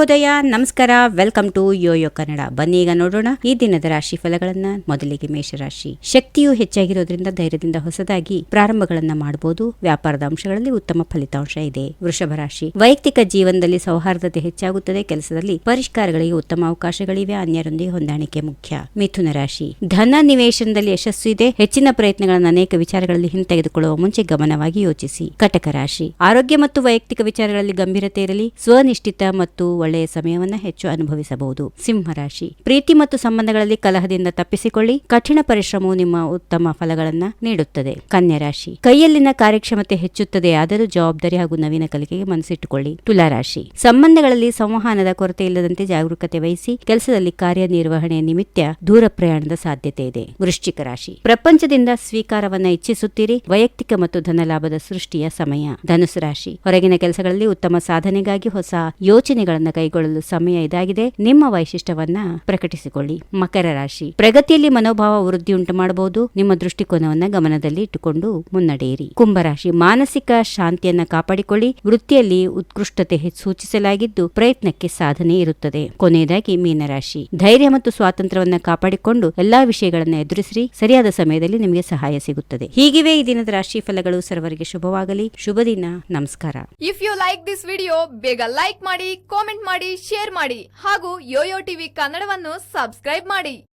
ಶುಭೋದಯ, ನಮಸ್ಕಾರ, welcome to Yoyo Kannada. ಬನ್ನಿ ಈಗ ನೋಡೋಣ ಈ ದಿನದ ರಾಶಿ ಫಲಗಳನ್ನ. ಮೊದಲಿಗೆ ಮೇಷರಾಶಿ. ಶಕ್ತಿಯು ಹೆಚ್ಚಾಗಿರೋದ್ರಿಂದ ಧೈರ್ಯದಿಂದ ಹೊಸದಾಗಿ ಪ್ರಾರಂಭಗಳನ್ನ ಮಾಡಬಹುದು. ವ್ಯಾಪಾರದ ಅಂಶಗಳಲ್ಲಿ ಉತ್ತಮ ಫಲಿತಾಂಶ ಇದೆ. ವೃಷಭ ರಾಶಿ. ವೈಯಕ್ತಿಕ ಜೀವನದಲ್ಲಿ ಸೌಹಾರ್ದತೆ ಹೆಚ್ಚಾಗುತ್ತದೆ. ಕೆಲಸದಲ್ಲಿ ಪರಿಷ್ಕಾರಗಳಿಗೆ ಉತ್ತಮ ಅವಕಾಶಗಳಿವೆ. ಅನ್ಯರೊಂದಿಗೆ ಹೊಂದಾಣಿಕೆ ಮುಖ್ಯ. ಮಿಥುನ ರಾಶಿ. ಧನ ನಿವೇಶನದಲ್ಲಿ ಯಶಸ್ಸು ಇದೆ. ಹೆಚ್ಚಿನ ಪ್ರಯತ್ನಗಳನ್ನು ಅನೇಕ ವಿಚಾರಗಳಲ್ಲಿ ಹಿಂತೆಗೆದುಕೊಳ್ಳುವ ಮುಂಚೆ ಗಮನವಾಗಿ ಯೋಚಿಸಿ. ಕಟಕ ರಾಶಿ. ಆರೋಗ್ಯ ಮತ್ತು ವೈಯಕ್ತಿಕ ವಿಚಾರಗಳಲ್ಲಿ ಗಂಭೀರತೆ ಇರಲಿ. ಸ್ವನಿಷ್ಠಿತ ಮತ್ತು ಒಳ್ಳೆಯ ಸಮಯವನ್ನ ಹೆಚ್ಚು ಅನುಭವಿಸಬಹುದು. ಸಿಂಹರಾಶಿ. ಪ್ರೀತಿ ಮತ್ತು ಸಂಬಂಧಗಳಲ್ಲಿ ಕಲಹದಿಂದ ತಪ್ಪಿಸಿಕೊಳ್ಳಿ. ಕಠಿಣ ಪರಿಶ್ರಮವು ನಿಮ್ಮ ಉತ್ತಮ ಫಲಗಳನ್ನ ನೀಡುತ್ತದೆ. ಕನ್ಯಾ ರಾಶಿ. ಕೈಯಲ್ಲಿನ ಕಾರ್ಯಕ್ಷಮತೆ ಹೆಚ್ಚುತ್ತದೆ, ಆದರೂ ಜವಾಬ್ದಾರಿ ಹಾಗೂ ನವೀನ ಕಲಿಕೆಗೆ ಮನಸ್ಸಿಟ್ಟುಕೊಳ್ಳಿ. ತುಲಾರಾಶಿ. ಸಂಬಂಧಗಳಲ್ಲಿ ಸಂವಹನದ ಕೊರತೆ ಇಲ್ಲದಂತೆ ಜಾಗರೂಕತೆ ವಹಿಸಿ. ಕೆಲಸದಲ್ಲಿ ಕಾರ್ಯನಿರ್ವಹಣೆಯ ನಿಮಿತ್ತ ದೂರ ಪ್ರಯಾಣದ ಸಾಧ್ಯತೆ ಇದೆ. ವೃಶ್ಚಿಕ ರಾಶಿ. ಪ್ರಪಂಚದಿಂದ ಸ್ವೀಕಾರವನ್ನ ಇಚ್ಛಿಸುತ್ತೀರಿ. ವೈಯಕ್ತಿಕ ಮತ್ತು ಧನಲಾಭದ ಸೃಷ್ಟಿಯ ಸಮಯ. ಧನುಸು ರಾಶಿ. ಹೊರಗಿನ ಕೆಲಸಗಳಲ್ಲಿ ಉತ್ತಮ ಸಾಧನೆಗಾಗಿ ಹೊಸ ಯೋಚನೆಗಳನ್ನು ಕೈಗೊಳ್ಳಲು ಸಮಯ ಇದಾಗಿದೆ. ನಿಮ್ಮ ವೈಶಿಷ್ಟ್ಯವನ್ನ ಪ್ರಕಟಿಸಿಕೊಳ್ಳಿ. ಮಕರ ರಾಶಿ. ಪ್ರಗತಿಯಲ್ಲಿ ಮನೋಭಾವ ವೃದ್ಧಿ ಉಂಟು ಮಾಡಬಹುದು. ನಿಮ್ಮ ದೃಷ್ಟಿಕೋನವನ್ನ ಗಮನದಲ್ಲಿ ಇಟ್ಟುಕೊಂಡು ಮುನ್ನಡೆಯಿರಿ. ಕುಂಭರಾಶಿ. ಮಾನಸಿಕ ಶಾಂತಿಯನ್ನ ಕಾಪಾಡಿಕೊಳ್ಳಿ. ವೃತ್ತಿಯಲ್ಲಿ ಉತ್ಕೃಷ್ಟತೆ ಸೂಚಿಸಲಾಗಿದ್ದು ಪ್ರಯತ್ನಕ್ಕೆ ಸಾಧನೆ ಇರುತ್ತದೆ. ಕೊನೆಯದಾಗಿ ಮೀನರಾಶಿ. ಧೈರ್ಯ ಮತ್ತು ಸ್ವಾತಂತ್ರ್ಯವನ್ನ ಕಾಪಾಡಿಕೊಂಡು ಎಲ್ಲಾ ವಿಷಯಗಳನ್ನ ಎದುರಿಸಿರಿ. ಸರಿಯಾದ ಸಮಯದಲ್ಲಿ ನಿಮಗೆ ಸಹಾಯ ಸಿಗುತ್ತದೆ. ಹೀಗಿವೆ ಈ ದಿನದ ರಾಶಿ ಫಲಗಳು. ಸರ್ವರಿಗೆ ಶುಭವಾಗಲಿ. ಶುಭ ದಿನ. ನಮಸ್ಕಾರ. If you like this video, ಬೇಗ ಲೈಕ್ ಮಾಡಿ, ಕಾಮೆಂಟ್ ಮಾಡಿ, ಶೇರ್ ಮಾಡಿ ಹಾಗೂ ಯೋಯೋ ಟಿವಿ ಕನ್ನಡವನ್ನು ಸಬ್ಸ್ಕ್ರೈಬ್ ಮಾಡಿ.